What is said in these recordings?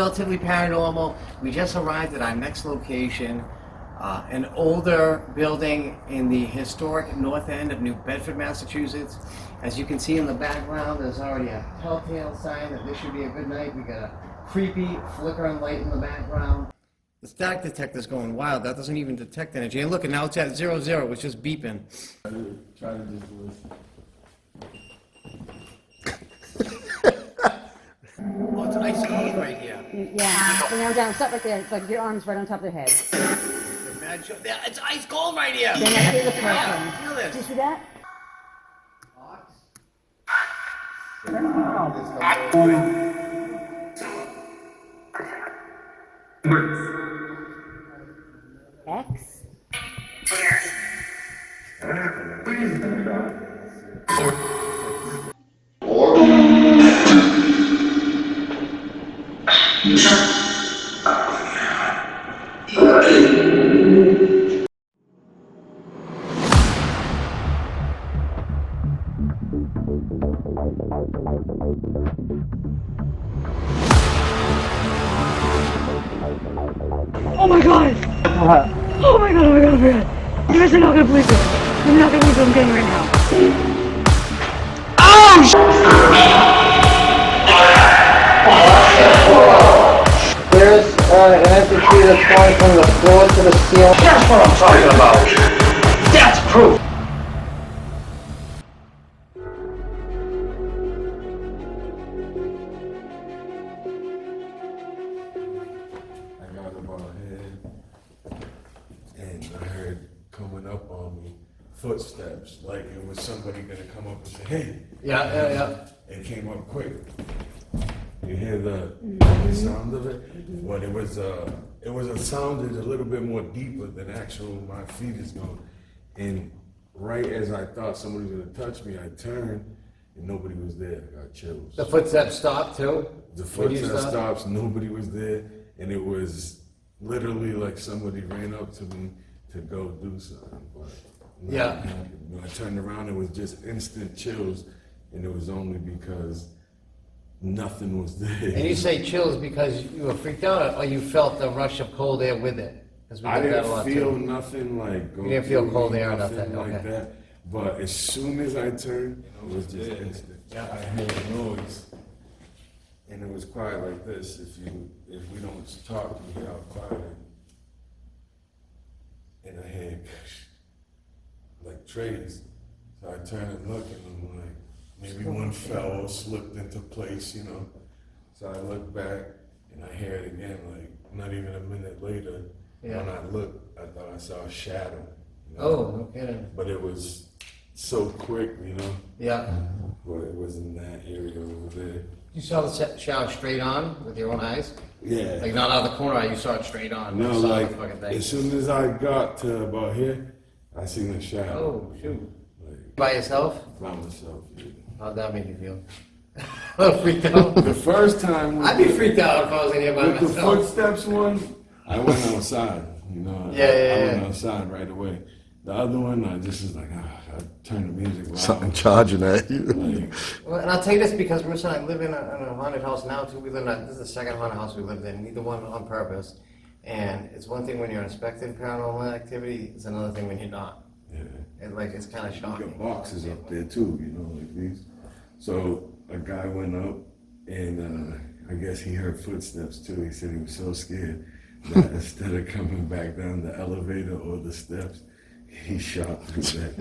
Relatively paranormal. We just arrived at our next location, an older building in the historic north end of New Bedford, Massachusetts. As you can see in the background, there's already a telltale sign that this should be a good night. We got a creepy flickering light in the background. The static detector's going wild. That doesn't even detect energy. And look, and now it's at 0, it's just beeping. Try to just do this. Oh, it's icy heat right here. Yeah, so now down, stop right there. It's like your arms right on top of their head. Yeah, it's ice cold right here. Then I see the person. Yeah, feel this. Did you see that? X? Oh my god! What? Oh my god, oh my god, oh my god! You guys are not gonna believe this. You're not gonna believe what I'm getting right now. Oh There's an entity that's going from the floor to the ceiling. That's what I'm talking about. That's proof. I got about head, and I heard coming up on me footsteps, like it was somebody gonna come up and say, "Hey!" Yeah. It came up quick. You hear the sound of it? But it was a sound that's a little bit more deeper than actual my feet is going. And right as I thought somebody was gonna touch me, I turned and nobody was there. I got chills. The footsteps stopped too? The When you footsteps stopped? stops, nobody was there, and it was literally like somebody ran up to me to go do something. But Yeah. when I turned around, it was just instant chills, and it was only because nothing was there. And you say chills because you were freaked out, or you felt the rush of cold air with it? 'Cause we I get that a didn't lot feel too. nothing like going. You didn't feel through cold me, air or nothing, like okay. that. But as soon as I turned, it was just instant. I heard a noise, and it was quiet like this. If we don't talk, you hear how quiet. And I heard like trays. So I turn and look, and I'm like, maybe one fell or slipped into place, you know. So I look back, and I hear it again, like not even a minute later. Yeah. When I looked, I thought I saw a shadow. You know? Oh, no kidding. But it was so quick, you know. Yeah. But it was in that area over there. You saw the shower straight on with your own eyes? Yeah. Like not out of the corner, you saw it straight on. No, You saw like the fucking thing. as soon as I got to about here, I seen the shadow. Oh, shoot. Like By yourself? by myself. Yeah. How'd that make you feel? A little freaked out? The first time I'd be freaked out if I was in here by with the myself. footsteps one, I went outside. You know, Yeah, I went yeah. outside right away. The other one, I just was like, I turned the music loud. Something charging at you. Like, Well, and I'll tell you this because Marissa and I live in a haunted house now too. We live in this is the second haunted house we lived in, neither one on purpose. And it's one thing when you're inspecting paranormal activity, it's another thing when you're not. yeah. It's kind of You shocking. got boxes up there too, you know, like these. So a guy went up, and I guess he heard footsteps too. He said he was so scared that instead of coming back down the elevator or the steps, he shot through that.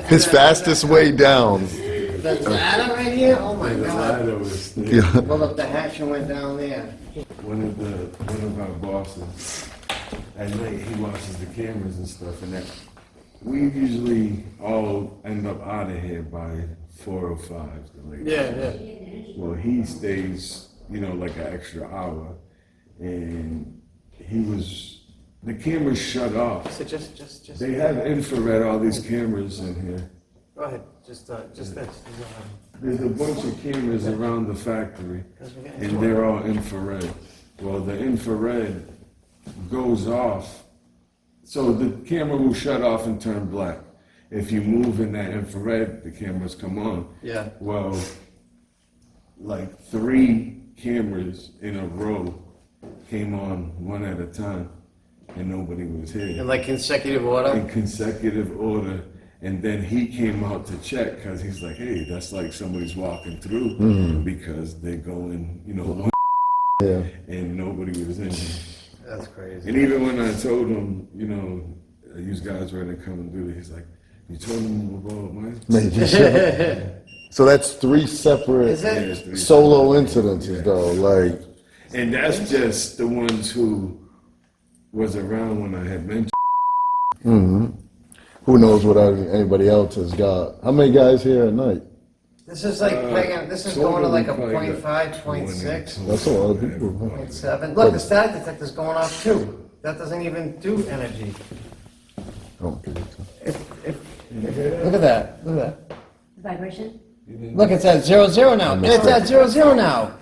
His fastest way down. The ladder right here? Oh my The god. ladder was thick. Yeah. Pulled up the hatch and went down there. One of our bosses, at night he watches the cameras and stuff, and that we usually all end up out of here by 4 or 5. Yeah. Well, he stays, you know, like an extra hour, and the cameras shut off. So just. They have infrared, all these cameras in here. Go ahead. Just this. There's a bunch of cameras around the factory, and they're all infrared. Well, the infrared goes off, so the camera will shut off and turn black. If you move in that infrared, the cameras come on. Yeah. Well, like 3 cameras in a row came on one at a time, and nobody was here. In like consecutive order? In consecutive order. And then he came out to check because he's like, hey, that's like somebody's walking through because they're going, you know, one and nobody was in here. That's crazy. And even when I told him, you know, you guys were going to come and do it, he's like, you told him about mine? So that's 3 separate Is it? solo incidences, though. Like, and that's just the ones who was around when I had mentioned. who knows what anybody else has got? How many guys here at night? This is like, this is going to like a 0.5, 0.6, That's a lot of people. Huh? 0.7. Look, the static detector's going off too. That doesn't even do energy. Oh, okay. Look at that. Look at that. Vibration? Look, it's at 0, now. And it's at 0, now.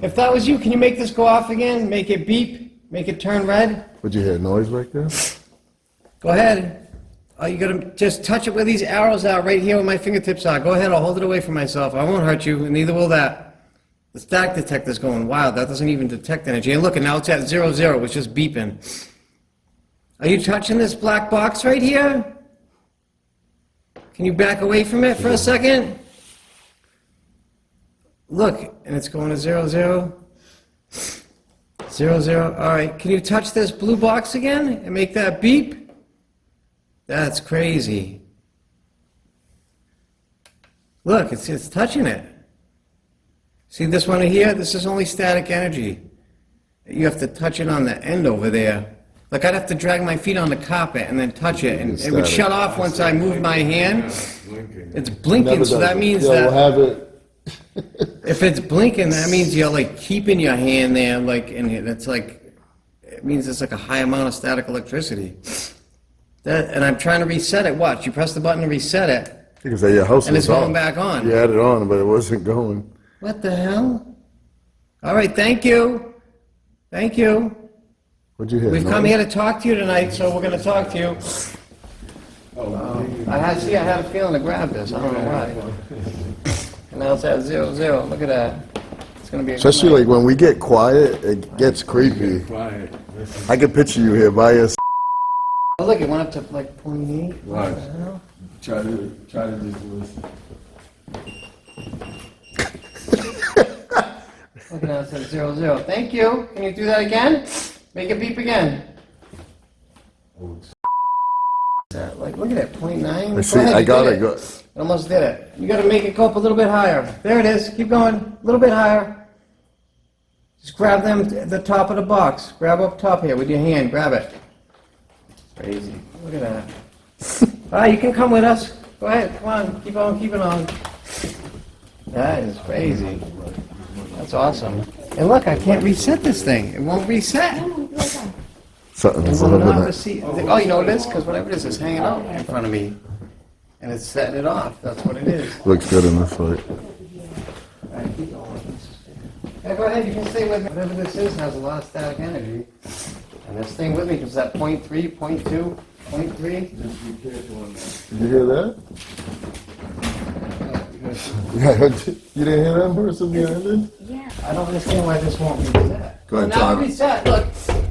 If that was you, can you make this go off again? Make it beep? Make it turn red? Would you hear noise back there? Go ahead. Oh, you gotta just touch it where these arrows are, right here where my fingertips are. Go ahead, I'll hold it away from myself. I won't hurt you, and neither will that. The static detector's going wild. That doesn't even detect energy. And look, and now it's at 0, it's just beeping. Are you touching this black box right here? Can you back away from it for a second? Look, and it's going to 0, 0. 0. All right, can you touch this blue box again and make that beep? That's crazy. Look, it's touching it. See this one here? This is only static energy. You have to touch it on the end over there. Like I'd have to drag my feet on the carpet and then touch it, and it would shut off once I moved my hand. It's blinking, so that means that we'll have it. if it's blinking, that means you're like keeping your hand there, like, and it's like, it means it's like a high amount of static electricity. And I'm trying to reset it. Watch, you press the button to reset it, Because your house and was it's going on. back on. You had it on, but it wasn't going. What the hell? All right, thank you. Thank you. What'd you hear? We've come noise? here to talk to you tonight, so we're going to talk to you. I had a feeling to grab this. I don't know why. And now it's at 0, 0. Look at that. It's going to be a good Especially night. like when we get quiet, it gets creepy. Quiet. Listen. I can picture you here by yourself. Oh, look, it went up to like 0.8. Watch. What the hell? Try to just listen. Look at that, it says 0, 0. Thank you. Can you do that again? Make it beep again. Like, look at it, 0.9. I see. I got it. Go. I almost did it. You got to make it go up a little bit higher. There it is. Keep going. A little bit higher. Just grab them at the top of the box. Grab up top here with your hand. Grab it. Crazy. Look at that. All right, you can come with us. Go ahead. Come on. Keep on. Keep it on. That is crazy. That's awesome. And look, I can't reset this thing. It won't reset. Something's Will it not over there. receive- Oh, you know what it is? Because whatever it is, it's hanging out in front of me. And it's setting it off. That's what it is. Looks good in this light. All right, keep going. Yeah, go ahead. You can stay with me. Whatever this is has a lot of static energy. And just stay with me because that 0.3, 0.2, 0.3. Just be careful on that. Did you hear that? Yeah, you didn't hear that person behind it? Yeah. I don't understand why this won't reset. Go ahead, Now Tom. it reset. Look.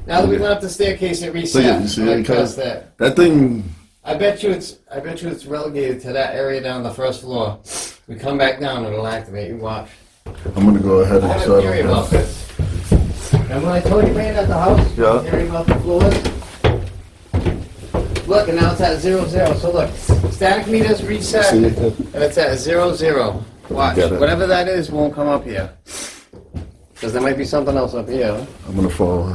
Now that we went up the staircase, it reset. You see it? Like Because that. that thing. I bet you it's relegated to that area down the first floor. We come back down and it'll activate. You watch. I'm gonna go ahead I and have shut a theory it about off. this. And when I told you man at the house, Yeah. theory about the floors. Look, and now it's at 0, 0. So look, static meters reset, See and it? it's at 0, 0. Watch, Get it. whatever that is won't come up here. Because there might be something else up here. I'm gonna fall.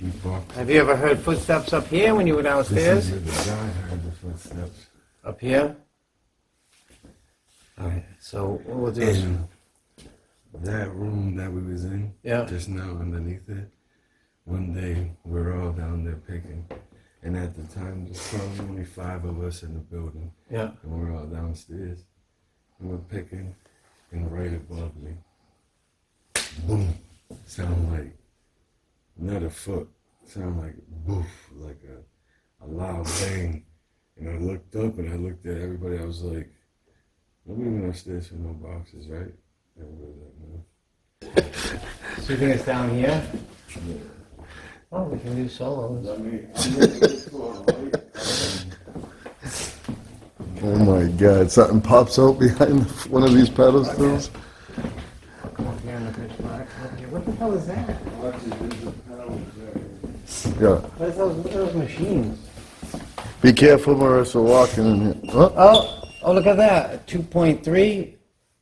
Have you ever heard footsteps up here when you were This downstairs? is where the guy heard the footsteps. Up here? Alright, so what we'll do is... In that room that we was in, Yeah. just now underneath it, one day we're all down there picking. And at the time, there's probably only 5 of us in the building. Yeah. And we're all downstairs. And we're picking, and right above me, boom, sound like, not a foot, sound like boof, like a loud bang. And I looked up and I looked at everybody, I was like, nobody went upstairs for no boxes, right? Everybody was like, no. So you think it's down here? Oh, we can do solos. Oh my God! Something pops out behind one of these pedestals. Come up here in the pitch black. Okay, what the hell is that? Yeah. What are those machines? Be careful, Marissa, walking in here. Oh. Oh, look at that. 2.3.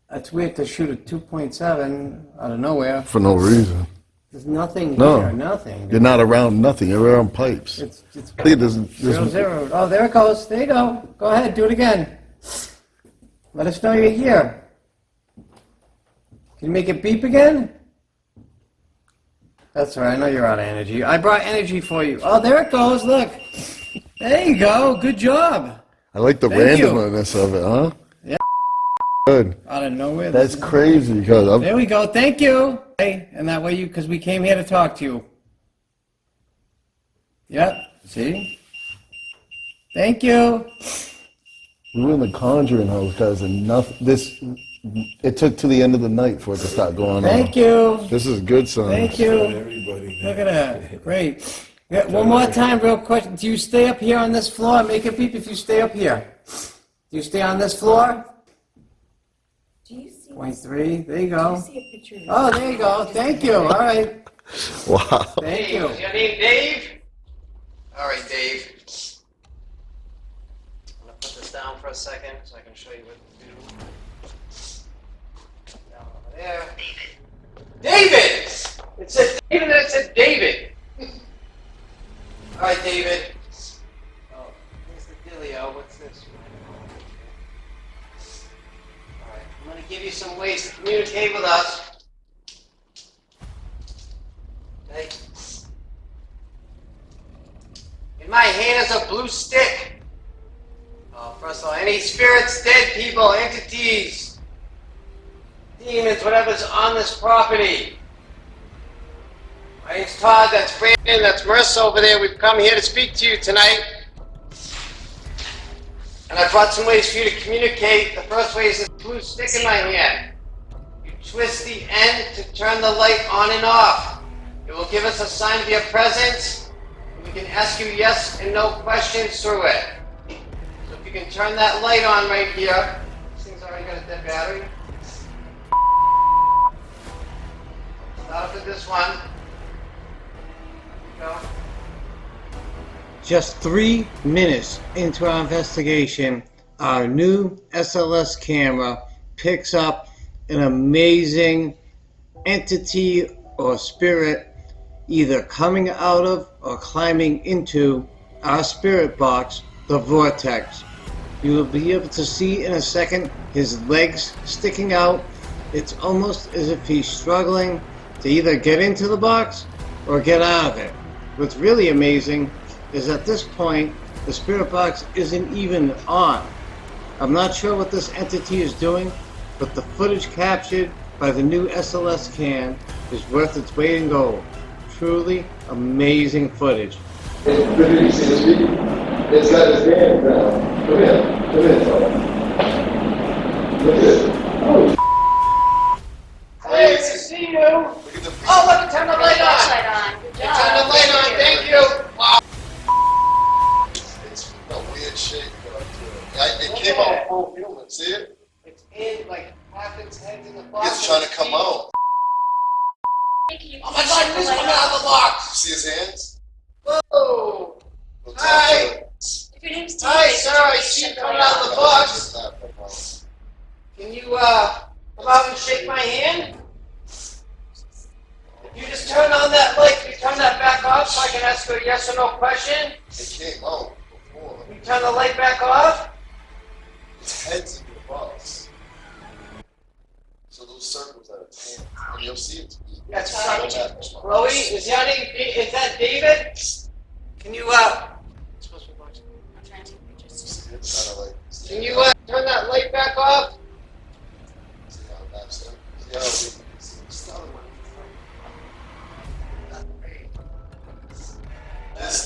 That's weird to shoot a 2.7 out of nowhere. For no reason. There's nothing No. here, nothing. You're not around nothing. You're around pipes. It's See, there's 0, 0. Oh, there it goes. There you go. Go ahead, do it again. Let us know you're here. Can you make it beep again? That's all right. I know you're out of energy. I brought energy for you. Oh, there it goes. Look. There you go. Good job. I like the Thank you. randomness of it, huh? Yeah. Good. Out of nowhere. That's crazy. Cause There we go. Thank you. Hey, and that way because we came here to talk to you. Yep. See? Thank you. we were in the Conjuring house, guys, and nothing. It took to the end of the night for it to start going on. Thank you. This is good signs. Thank you. Everybody. Look at that. Great. Yeah, one more time, real quick. Do you stay up here on this floor? Make it beep if you stay up here. Do you stay on this floor? Do you see? 0.3. There you Do go. you see a picture? Oh, there you go. Thank you. All right. Wow. Thank you. Is your name Dave? All right, Dave. I'm gonna put this down for a second so I can show you what to do. Down over there. David! It said David and it said David. All right, David. Oh, here's the dealio. What's this? All right, I'm gonna give you some ways to communicate with us. Okay. In my hand is a blue stick. First of all, any spirits, dead people, entities, demons, whatever's on this property. My name's Todd, that's Brandon, that's Marissa over there. We've come here to speak to you tonight. And I brought some ways for you to communicate. The first way is this blue stick in my hand. You twist the end to turn the light on and off. It will give us a sign of your presence. And we can ask you yes and no questions through it. So if you can turn that light on right here. This thing's already got a dead battery. Start with this one. There we go. Just 3 minutes into our investigation, our new SLS camera picks up an amazing entity or spirit either coming out of or climbing into our spirit box, the vortex. You will be able to see in a second his legs sticking out. It's almost as if he's struggling to either get into the box or get out of it. What's really amazing is at this point, the spirit box isn't even on. I'm not sure what this entity is doing, but the footage captured by the new SLS cam is worth its weight in gold. Truly amazing footage. It's got his hand down. Come here, Tom. Look at it. Oh, Hey, to see you. Oh, look, turn the light on. Good Turn job. the light on, thank you. Wow. It's a weird shape. It came out full human. See it? It's in, like, half its head's in the box. It's trying to come out. Oh my God, this one out of the box. See his hands? Whoa. Hi. If your name's David, Hi, sir, I see you coming out of the box. Can you, come out and shake my hand? If you just turn on that light, can you turn that back off so I can ask you a yes or no question? It came out before. Can you turn the light back off? His head's in the box. So those circles are his hands. And you'll see it. That's Chloe, is that David? Can you, I'm trying to take pictures. It's kind of like. can you, turn that light back off? See how it maps up? See how this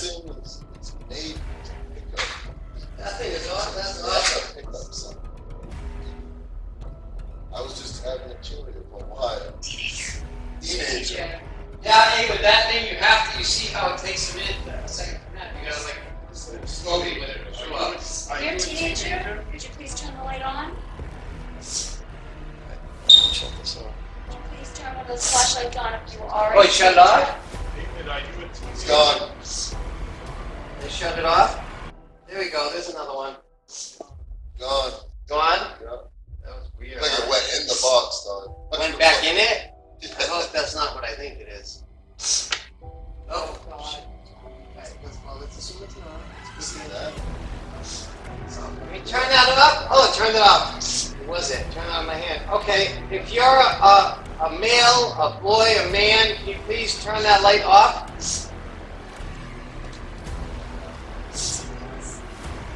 thing is made to pick up. That thing is awesome, that's That's awesome. a pickup sound. I was just having a chili for a while. Teenager. you with that thing, you have to, you see how it takes a minute, a second from that. You gotta like, slowly with it, show up. You're a teenager. Could you please turn the light on? Check this out. Could you please turn one of those flashlights on if you are. Oh, you shut it off? It's gone. They shut it off? There we go, there's another one. Gone. Gone? Yeah. That was weird. Like huh? it went in the box, dog. Went back in it? I hope that's not what I think it is. Oh, God. Alright, let's assume it's not. See that? Let me turn that up. Oh, it turned it off. What was it? Turn it on my hand. Okay, if you're a male, a boy, a man, can you please turn that light off?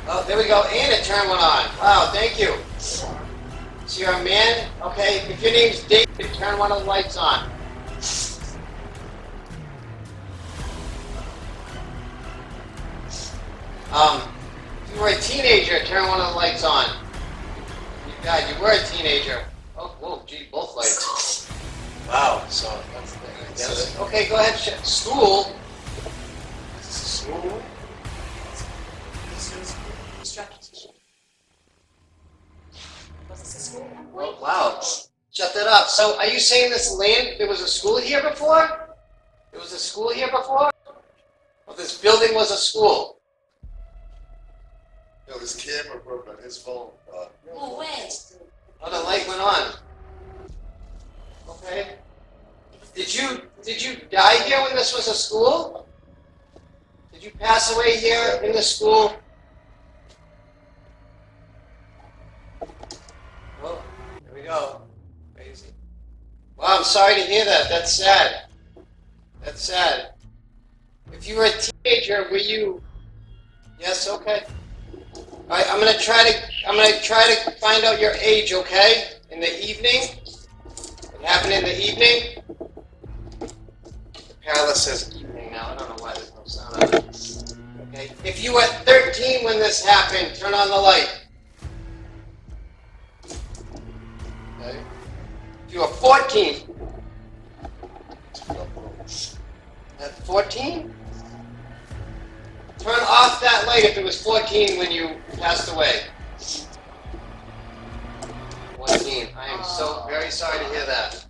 Oh, there we go. And it turned one on. Wow, thank you. So you're a man? Okay, if your name's David, turn one of the lights on. If you were a teenager, turn one of the lights on. God, you were a teenager. Oh, whoa, gee, both lights. Wow, so that's the thing. Yes. Okay, go ahead. School. School? Instructions. Was this a school? Oh, wow. Shut that up. So, are you saying this land, there was a school here before? There was a school here before? Well, this building was a school. Yo, his camera broke on his phone, dog. No way. Oh, the light went on. Okay. Did you die here when this was a school? Did you pass away here in the school? Oh, here we go. Crazy. Wow, I'm sorry to hear that. That's sad. That's sad. If you were a teenager, were you? Yes. Okay. All right. I'm gonna try to find out your age. Okay. In the evening. It happened in the evening. The parallel says evening now. I don't know why there's no sound on it. Okay. If you were 13 when this happened, turn on the light. Okay. If you were 14. At 14? Turn off that light if it was 14 when you passed away. 14. I am so very sorry to hear that.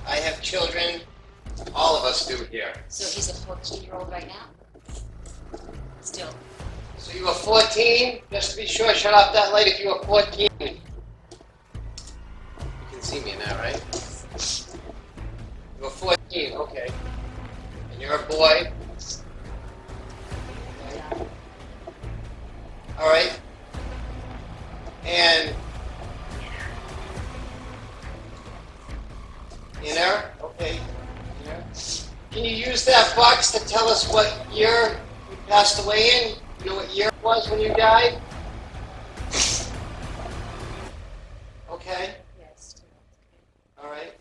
I have children. All of us do here. So he's a 14-year-old right now? Still. So you were 14? Just to be sure, shut off that light if you were 14. You can see me now, right? You were 14, okay. And you're a boy. Okay. All right. And inner, okay. Inner. Can you use that box to tell us what year you passed away in? You know what year it was when you died? Okay. Yes. All right.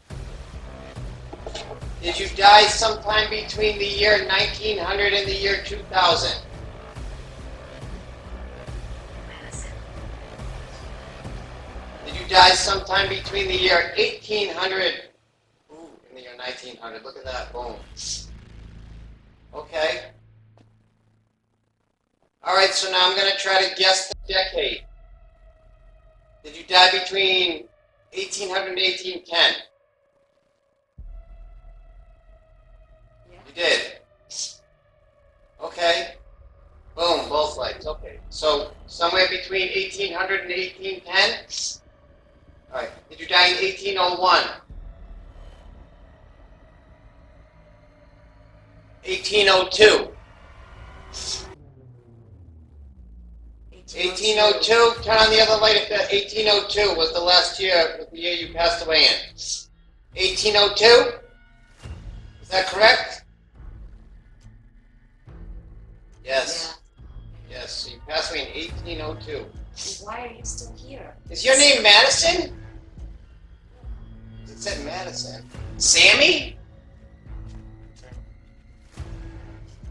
Did you die sometime between the year 1900 and the year 2000? Did you die sometime between the year 1800 and the year 1900? Look at that, boom. Okay. All right, so now I'm going to try to guess the decade. Did you die between 1800 and 1810? Yeah. You did. Okay. Boom, both lights. Okay. So somewhere between 1800 and 1810? All right. Did you die in 1801? 1802? 1802? Turn on the other light if the 1802 was the last year, was the year you passed away in. 1802? Is that correct? Yes. Yeah. Yes, so you passed away in 1802. And why are you still here? Is your name Madison? It said Madison. Sammy?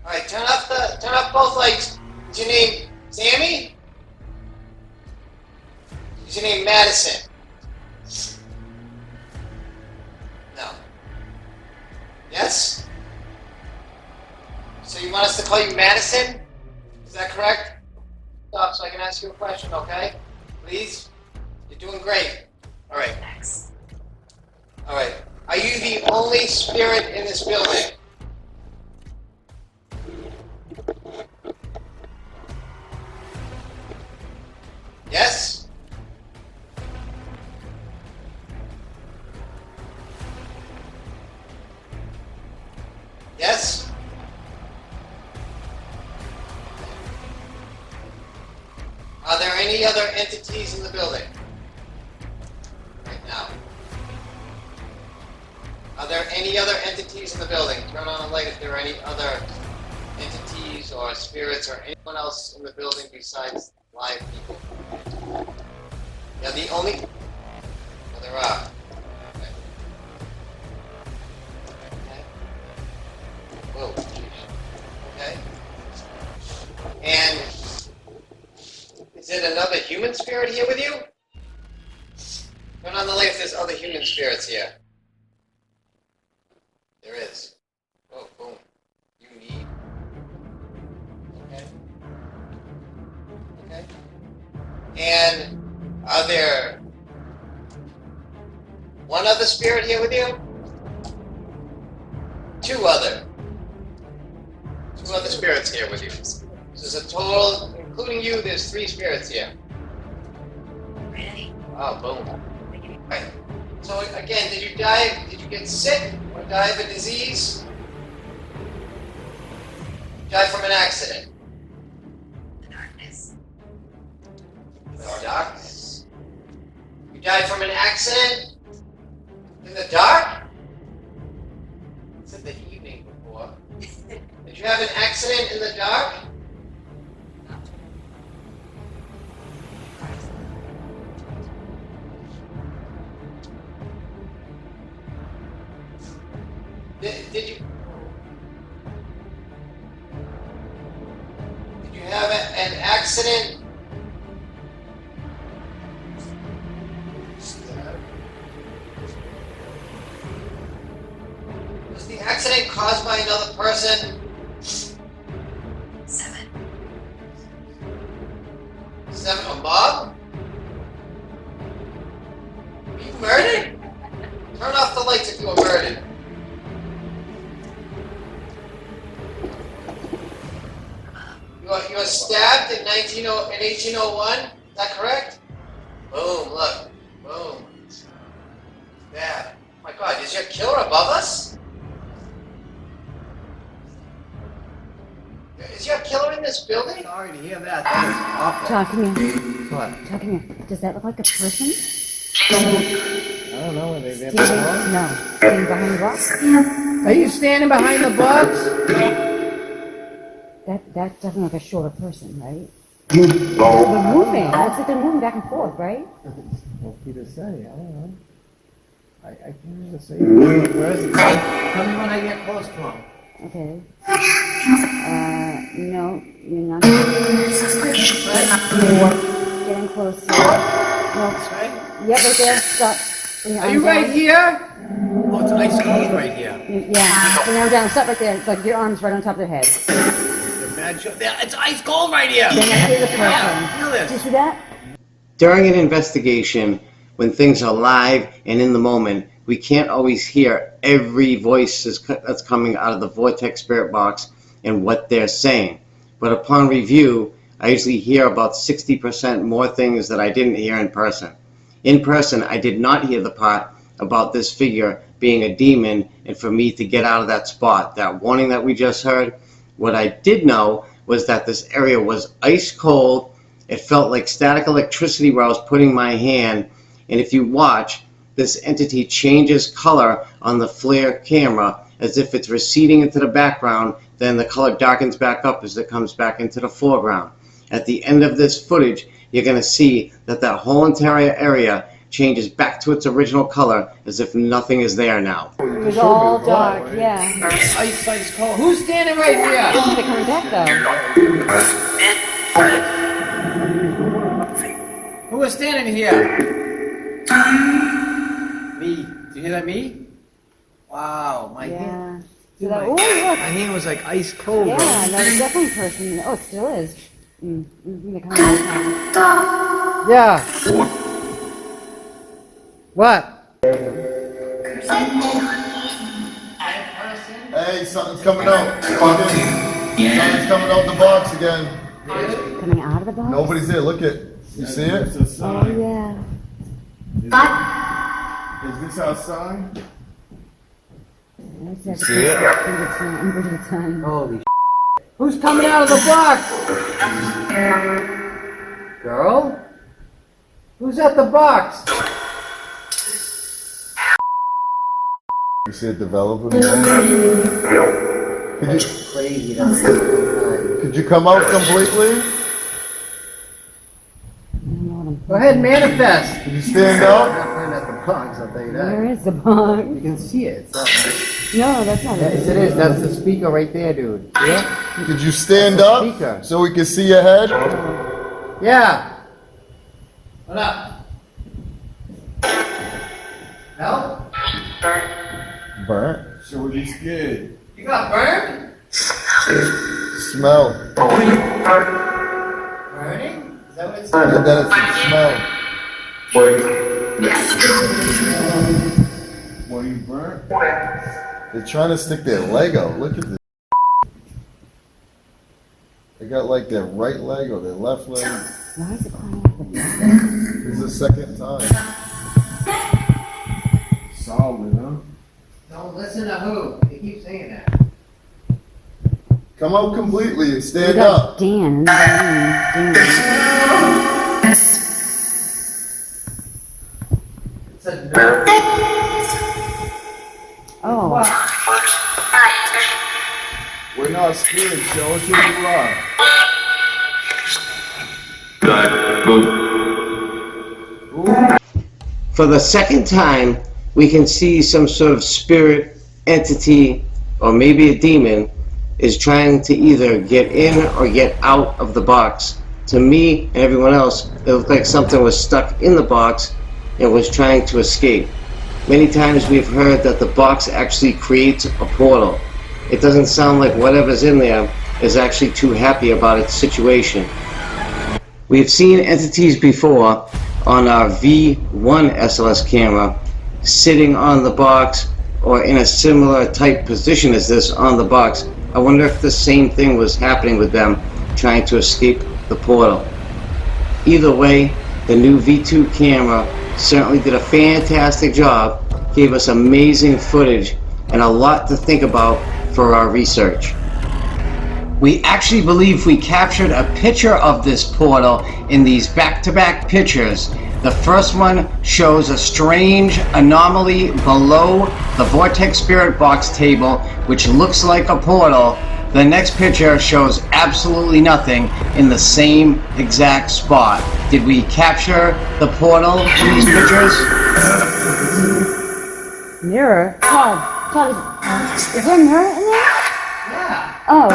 All right, turn off both lights. Is your name Sammy? Is your name Madison? No. Yes? So you want us to call you Madison? Is that correct? Stop so I can ask you a question, okay? Please? You're doing great. All right. Thanks. All right. Are you the only spirit in this building? Yes? Yes? Are there any other entities in the building? Right now. Are there any other entities in the building? Turn on the light if there are any other entities or spirits or anyone else in the building besides live people. Yeah, the only... Well, there are. Okay. Okay. Whoa, jeez. Okay. And is it another human spirit here with you? Turn on the light if there's other human spirits here. There is. Oh, boom. You need. Okay. Okay. And are there one other spirit here with you? Two other spirits here with you. So there's a total, including you, there's 3 spirits here. Really? Oh, boom. Right. So again, did you get sick or die of a disease? Die from an accident? The darkness. The darkness. You died from an accident? In the dark? You said the evening before. Did you have an accident in the dark? Did you have an accident? Was the accident caused by another person? 7. 7, a mob? Were you murdered? Turn off the lights if you were murdered. You were stabbed in 1801? Is that correct? Boom, look. Boom. Stab. Oh my God, is your killer above us? Is your killer in this building? Sorry to hear that. That's awful. John, come here. What? John, come here. Does that look like a person? I don't know. Are they there? Standing, no. Standing behind the box? Are you standing behind the box? That doesn't look like a shorter person, right? They're moving. Looks like they're moving back and forth, right? What's he to say? I don't know. I can't even say. Where's the Tell me when I get close to him. Okay. No, you're not. Getting closer. No. Right? Yep, right there. Stop. Bring your Are you arms right down. here? Oh, it's ice cold right here. Yeah. Bring your arms down. Stop right there. It's like your arms right on top of their head. It's ice cold right here. Then I see the person. Yeah, feel Did you this. see that? During an investigation, when things are live and in the moment, we can't always hear every voice that's coming out of the Vortex Spirit Box and what they're saying. But upon review, I usually hear about 60% more things that I didn't hear in person. In person, I did not hear the part about this figure being a demon and for me to get out of that spot. That warning that we just heard, what I did know was that this area was ice cold. It felt like static electricity where I was putting my hand. And if you watch, this entity changes color on the FLIR camera as if it's receding into the background. Then the color darkens back up as it comes back into the foreground. At the end of this footage, you're going to see that that whole entire area changes back to its original color as if nothing is there now. It was all dark, yeah. Ice cold. Who's standing right here? They're coming back though. Who is standing here? Me. Do you hear that? Me? Wow. My hand. Yeah. So that, oh, look. My hand was like ice cold. Yeah, that was definitely a person. Oh, it still is. They're coming all the time. Yeah. What? Hey, something's coming out. Something's coming out the box again. Coming out of the box? Nobody's there. Look at. You see it? Oh, yeah. Is this our sign? That's See it? Holy Who's coming out of the box? Girl? Who's at the box? You see it developing? Crazy. Could you come out completely? Go ahead, manifest. Could you stand up? Not right at the box, I'll tell you that. Where is the box? You can see it. It's not, No, that's not yes, it is. That's the speaker right there, dude. Yeah? Could you stand That's a up speaker. so we can see your head? Yeah. What up? Help? Burnt. So are you scared? You got burned? Smell. Burning? Is that what it's And then it's a smell. Were you burnt? They're trying to stick their leg out. Look at this. They got like their right leg or their left leg. Why is it crying out the box? This is the second time. Solid, huh? Don't listen to who. They keep saying that. Come out completely and We stand got up. Dan. Dan. It's a nerve. Oh, We're not scared. Show us who you are. For the second time, we can see some sort of spirit entity, or maybe a demon, is trying to either get in or get out of the box. To me and everyone else, it looked like something was stuck in the box and was trying to escape. Many times we've heard that the box actually creates a portal. It doesn't sound like whatever's in there is actually too happy about its situation. We've seen entities before on our V1 SLS camera sitting on the box or in a similar type position as this on the box. I wonder if the same thing was happening with them trying to escape the portal. Either way, the new V2 camera certainly did a fantastic job, gave us amazing footage and a lot to think about for our research. We actually believe we captured a picture of this portal in these back-to-back pictures. The first one shows a strange anomaly below the Vortex Spirit Box table, which looks like a portal. The next picture shows absolutely nothing in the same exact spot. Did we capture the portal in these pictures? mirror. Todd, is there a mirror in there? Yeah. Oh.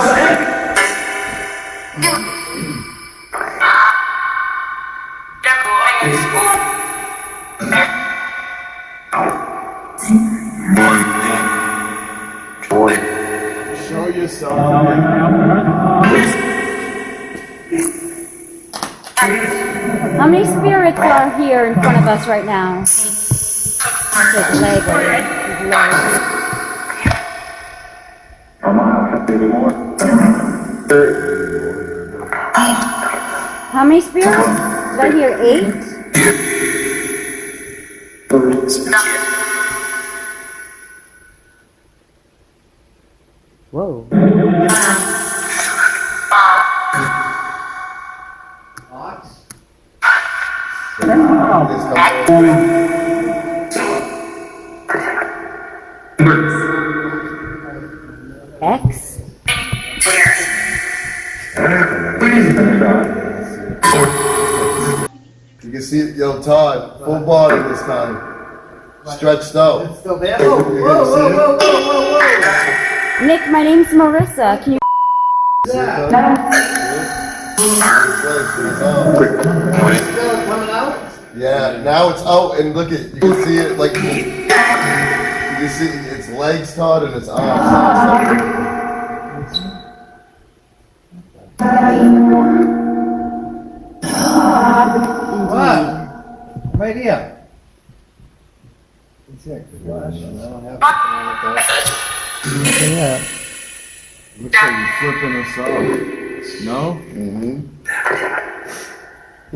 Show yourself. How many spirits are here in front of us right now? His leg, right? His leg. How many spirits? Did I hear 8? Whoa. Box? X? You can see it, yo, Todd, full body this time. Stretched out. It's still there? Oh, whoa, whoa, whoa, whoa, whoa, whoa. Nick, my name's Marissa. Can you... Yeah. Still coming out? Yeah, now it's out and look at, you can see it like, you can see it's legs, Todd, and his arms. What? Right here. It's like flash. I don't have something like that. Looks like you're flipping us off. No? Mm-hmm.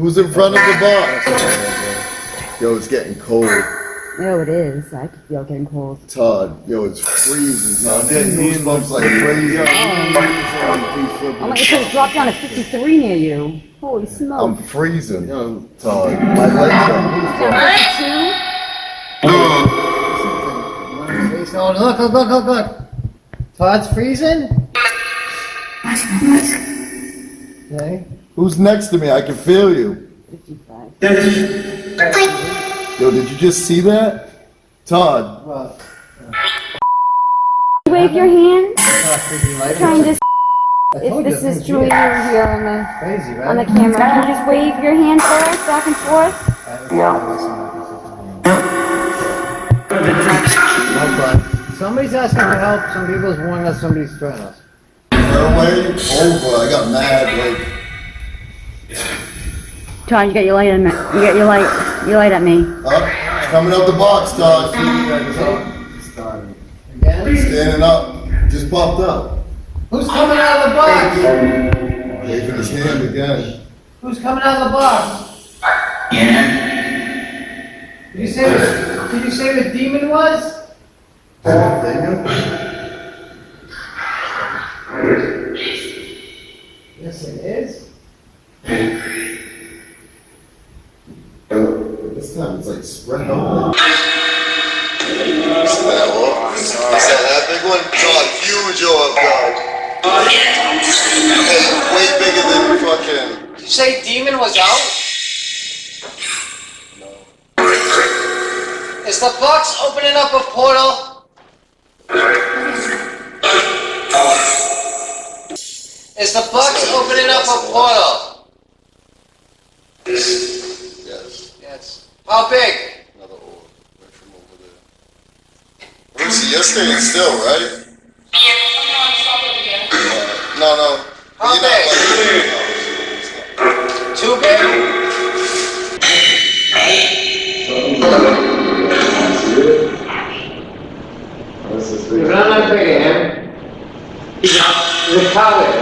Who's in front of the box? Yo, it's getting cold. Oh, it is. I could feel getting cold. Todd, yo, it's freezing. Todd. I'm getting goosebumps like crazy. Oh, my, it says drop down to 53 near you. Holy smoke. I'm freezing, Todd. My legs are Oh, look. Todd's freezing? Okay. Who's next to me? I can feel you. 55. Yo, did you just see that? Todd. What? Wave your hand. Trying to. I told If you, this is it's true here crazy, right? on the camera, can you just wave your hand for us back and forth? Somebody's asking for help. Some people's warning us. Somebody's threatening us. Way over. I got mad. Like, Todd, you got your light on me. You got your light at me. up, coming out the box, Todd. Again? Standing up. Just popped up. Who's coming out of the box? Waving his hand again. Who's coming out of the box? Did you say the demon was? Yes, it is. This time it's like spread out. Is that big one? Todd, huge off, Todd. Hey, way bigger than fucking. Did you say demon was out? No. Is the box opening up a portal? Is the box opening up a portal? Yes. Yes. How big? Another orb. Right from over there. Lucy, you're staying still, right? No. How You're not big? Too big? But I'm not big at him. He's a coward.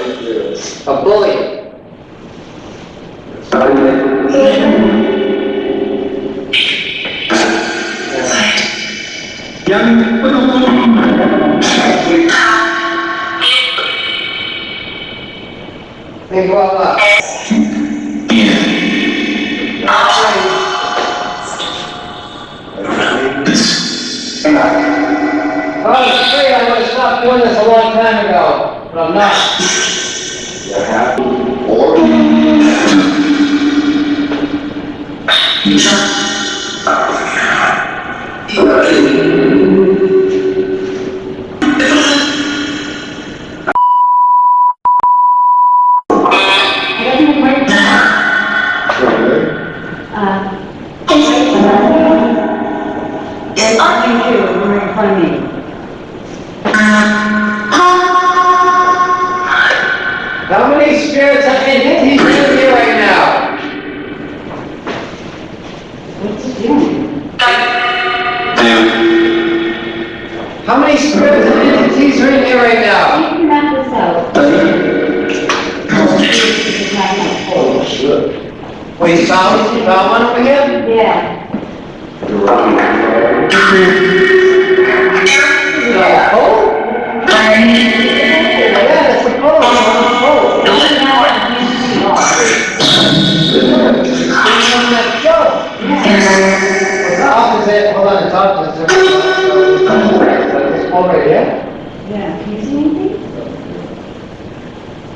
A bully. Think about that. If I was afraid, I would have stopped doing this a long time ago, but I'm not. How many spirits have been hit here right now? What's it doing? How many spirits and entities are in here right now? You can map this out. Oh, shit. Wait, you found one over here? Yeah. Is it all cold? Yeah, that's the cold. It's cold. Hold on, it's off. This pole right here? Yeah. Can you see anything?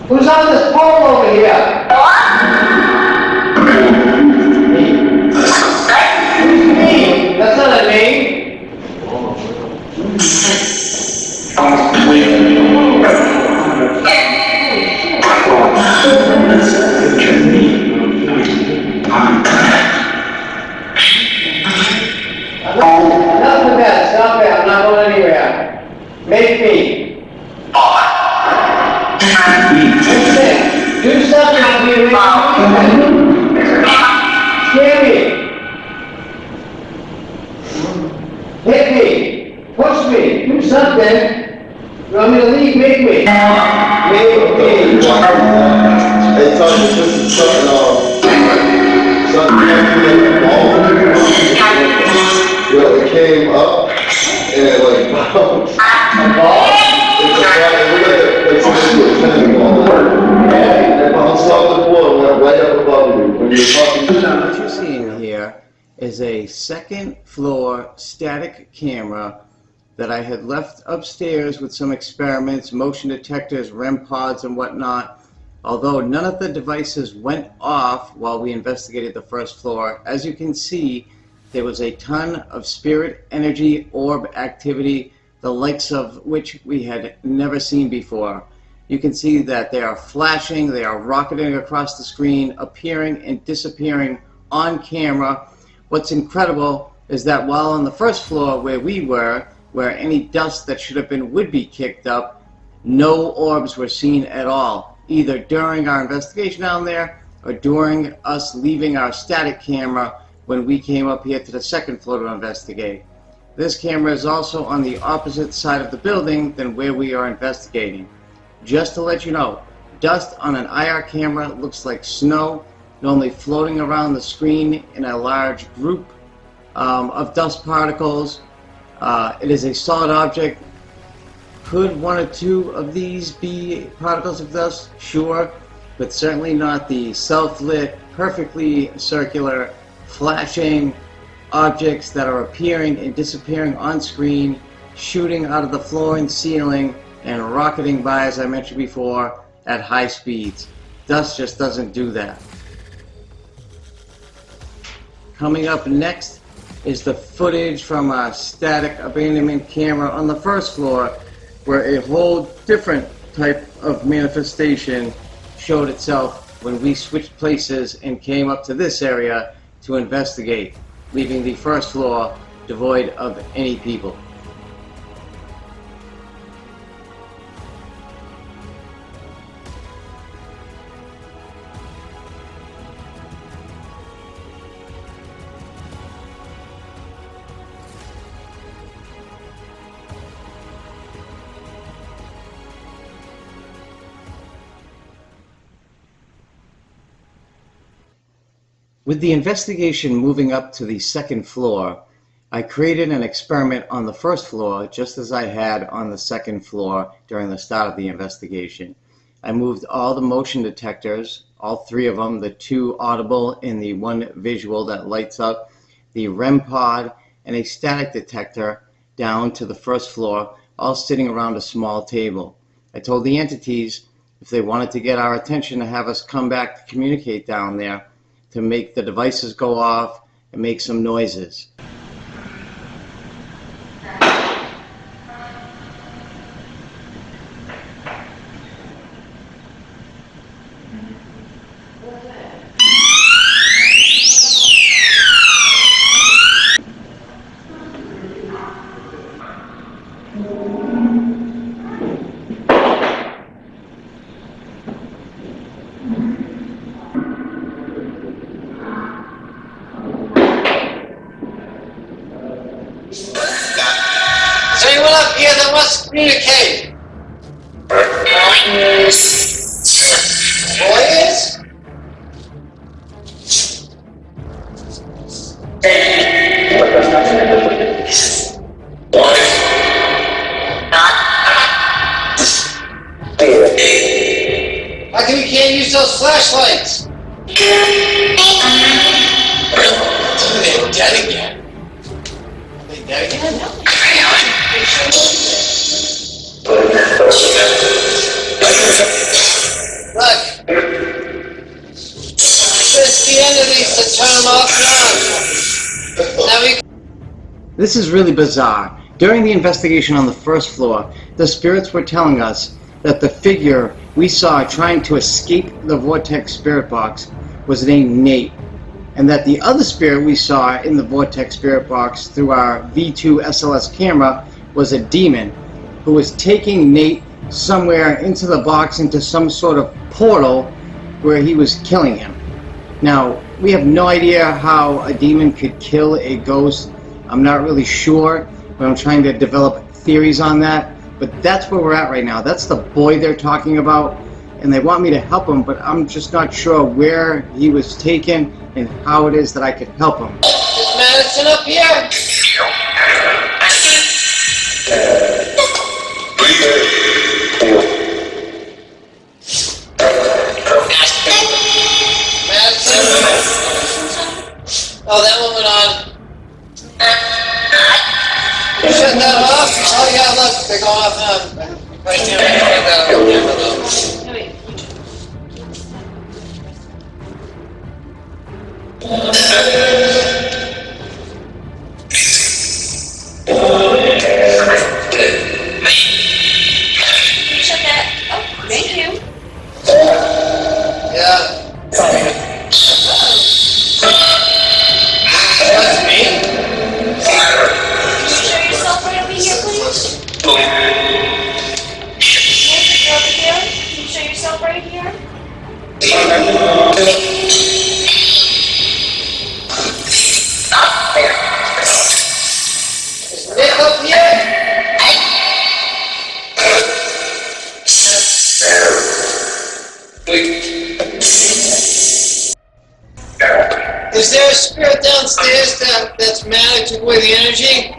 Who's on this pole over here? Who's me? That's not a name. Nothing bad. Stop it. I'm not going anywhere. Do something to me, scare me. Hit me. Push me. Do something. You want me to leave? Make me. Make me. Hey, Tony, this is something, something happened in the ball. Yo, it came up and it like bounced. A ball? It's a ball, it looked like something to a tennis ball. Yeah, it bounced off the floor and went right up above you when you were talking. What you're seeing here is a second floor static camera that I had left upstairs with some experiments, motion detectors, REM pods, and whatnot. Although none of the devices went off while we investigated the first floor, as you can see, there was a ton of spirit energy orb activity, the likes of which we had never seen before. You can see that they are flashing, they are rocketing across the screen, appearing and disappearing on camera. What's incredible is that while on the first floor where we were, where any dust that should have been would be kicked up, no orbs were seen at all, either during our investigation down there or during us leaving our static camera when we came up here to the second floor to investigate. This camera is also on the opposite side of the building than where we are investigating. Just to let you know, dust on an IR camera looks like snow, normally floating around the screen in a large group of dust particles. It is a solid object. Could one or two of these be particles of dust? Sure, but certainly not the self-lit, perfectly circular, flashing objects that are appearing and disappearing on screen, shooting out of the floor and ceiling, and rocketing by, as I mentioned before, at high speeds. Dust just doesn't do that. Coming up next is the footage from a static abandonment camera on the first floor, where a whole different type of manifestation showed itself when we switched places and came up to this area to investigate, leaving the first floor devoid of any people. With the investigation moving up to the second floor, I created an experiment on the first floor just as I had on the second floor during the start of the investigation. I moved all the motion detectors, all three of them, the two audible and the one visual that lights up, the REM pod, and a static detector down to the first floor, all sitting around a small table. I told the entities if they wanted to get our attention to have us come back to communicate down there, to make the devices go off and make some noises. Is anyone up here that wants to communicate? Lawyers? How come you can't use those flashlights? They're dead again. Are they dead again? Look. It's the end of these to turn them off and on. Now we. This is really bizarre. During the investigation on the first floor, the spirits were telling us that the figure we saw trying to escape the Vortex spirit box was named Nate, and that the other spirit we saw in the Vortex spirit box through our V2 SLS camera was a demon who was taking Nate somewhere into the box, into some sort of portal where he was killing him. Now, we have no idea how a demon could kill a ghost. I'm not really sure, but I'm trying to develop theories on that. But that's where we're at right now. That's the boy they're talking about, and they want me to help him, but I'm just not sure where he was taken and how it is that I could help him. Is Madison up here? Madison? Oh, that one went on. You shut that off? Oh yeah, look, they're going off now. Right there, Shut that. Oh, thank you. yeah. That's me? Can you show yourself right over here, please? Yes, you're over here. Can you show yourself right here? Is Nick up here? Is there a spirit downstairs that's mad and took away the energy?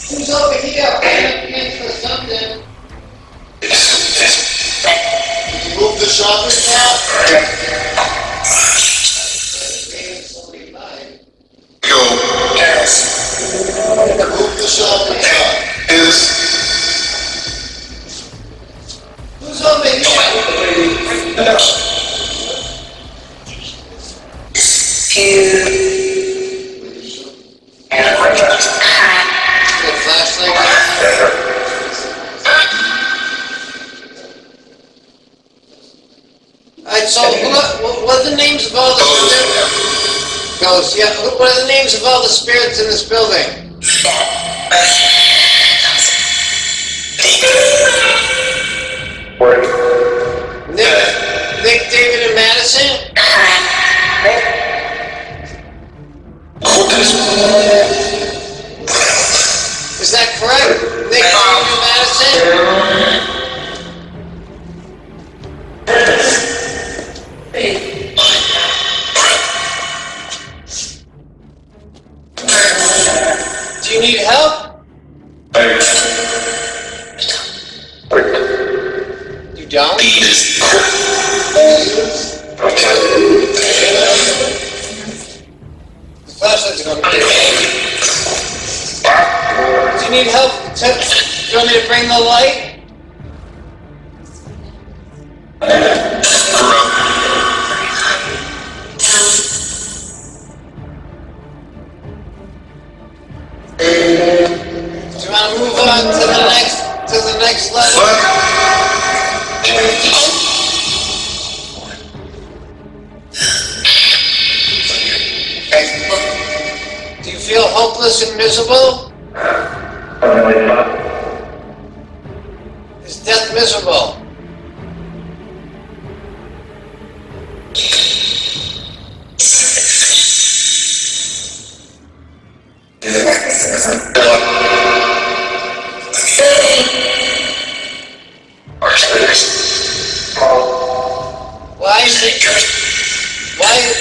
Who's over here? I'm hands for something. Move the shopping cart. Move the shopping cart. Who's over here? The flashlight. Alright, so what are the names of all the spirits? Ghosts, yeah. What are the names of all the spirits in this building? Nick, David, and Madison? Is that correct? Nick, David, and Madison? Do you need help? You don't? The flashlight's going to be Do you need help? Do you want me to bring the light? Do you want to move on to the next level? Do you feel hopeless and miserable? Is death miserable?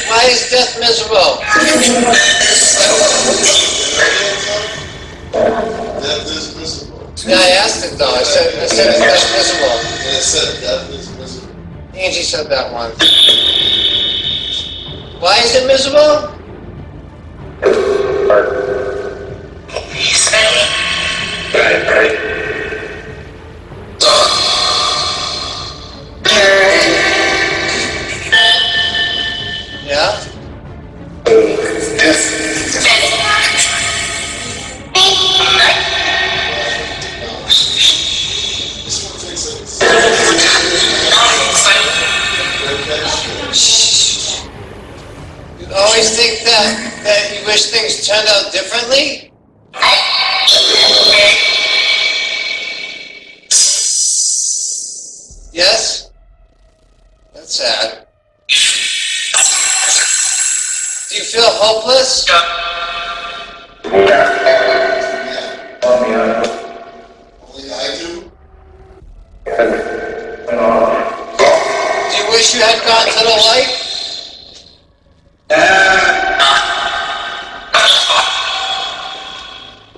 Why is death miserable? Death is miserable. Yeah, I asked it though. I said is death miserable? And it said death is miserable. Angie said that one. Why is it miserable? Yeah? This one takes it. You always think that you wish things turned out differently? Yes? That's sad. Do you feel hopeless? Only I do. Do you wish you had gone to the light?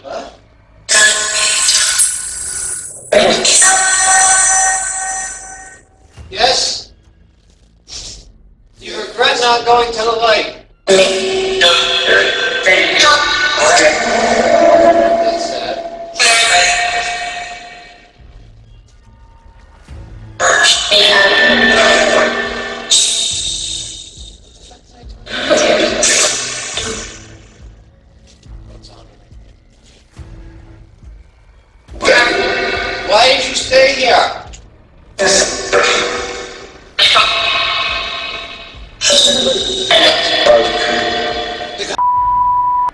What? Yes? You regret not going to the light? That's sad. Why did you stay here?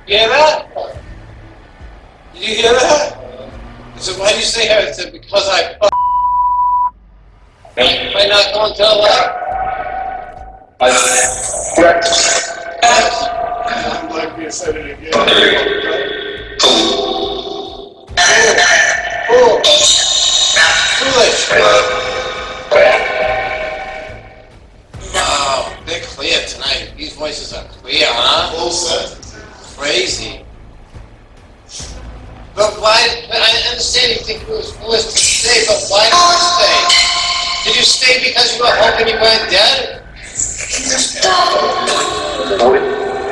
You hear that? Did you hear that? I said, why did you stay here? I said, because I am I not going to the light? I'm like you said it again. Foolish. Wow, they're clear tonight. These voices are clear, huh? Full set. Crazy. But why? But I understand you think it was foolish to stay, but why did you stay? Did you stay because you were hoping you weren't dead?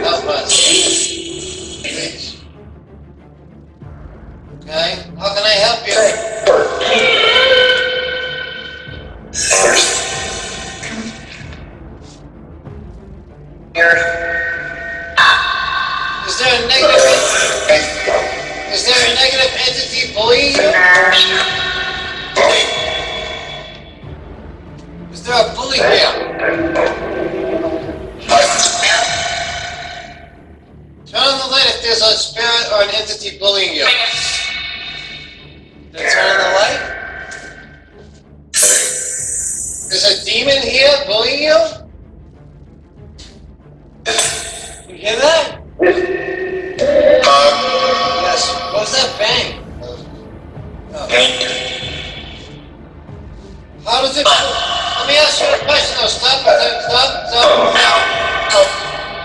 Help us. Please. Okay? How can I help you? Is there a negative entity bullying you? Is there a bully here? Turn on the light if there's a spirit or an entity bullying you. Then turn on the light. There's a demon here bullying you? You hear that? Yes. What was that bang? Oh. How does it... Let me ask you a question though. Stop.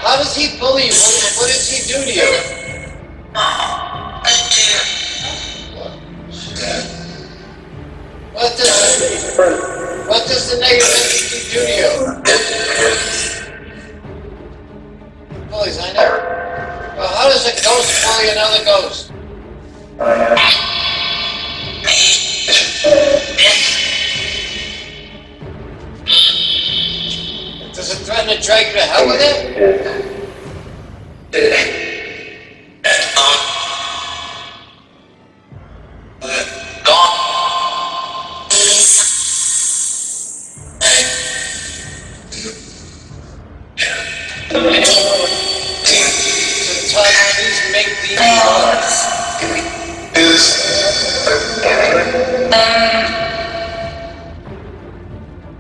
How does he bully you? What does he do to you? What does the negative entity do to you? Bullies, I know. Well, how does a ghost bully another ghost? Does it threaten to drag you to hell with it? Please make these noise.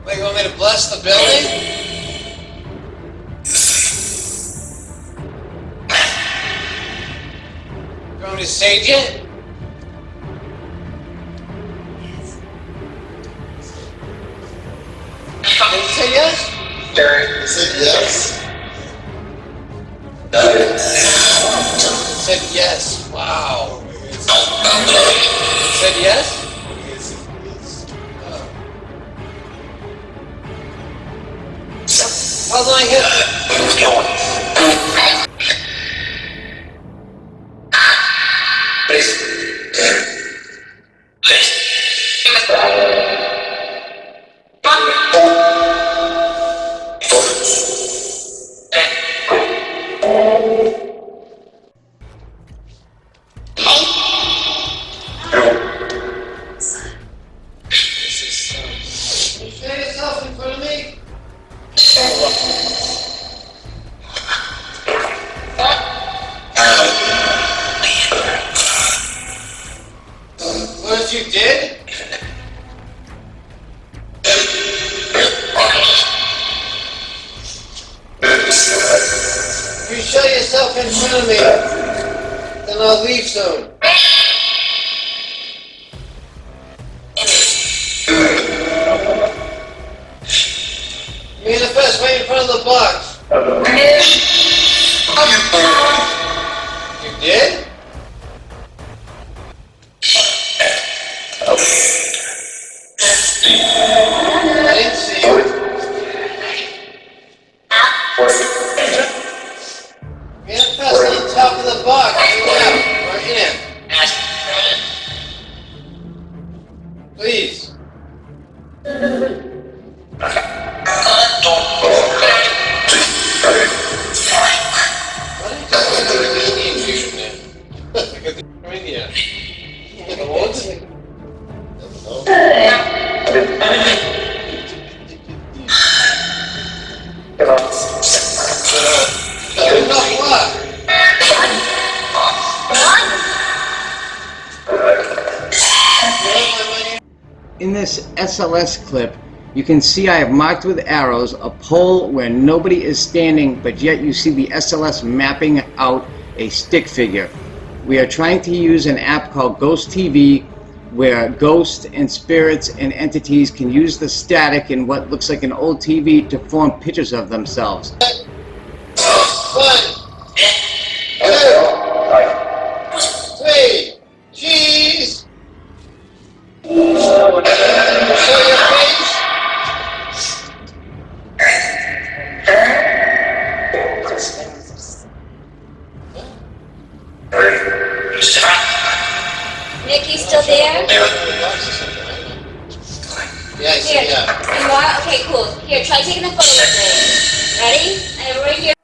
Wait, you want me to bless the building? You want me to sage it? Did you say yes? I said yes. It said yes. Wow. It said yes? How do I hit it? Can you stand yourself in front of me? What you did? If you show yourself in front of me, then I'll leave soon. Manifest right in front of the box. You did? I didn't see you. Manifest on the top of the box, or in it. Please. Why don't you just go to the Indian dude in there? Because they're Indian. The woods? Enough what? In this SLS clip, you can see I have marked with arrows a pole where nobody is standing, but yet you see the SLS mapping out a stick figure. We are trying to use an app called Ghost TV, where ghosts and spirits and entities can use the static in what looks like an old TV to form pictures of themselves. 1, 2, 3, cheese! Show your face! Nick, you still there? Yeah, I see, Here. yeah. You are? Okay, cool. Here, try taking a photo with me. Ready? I have it right here.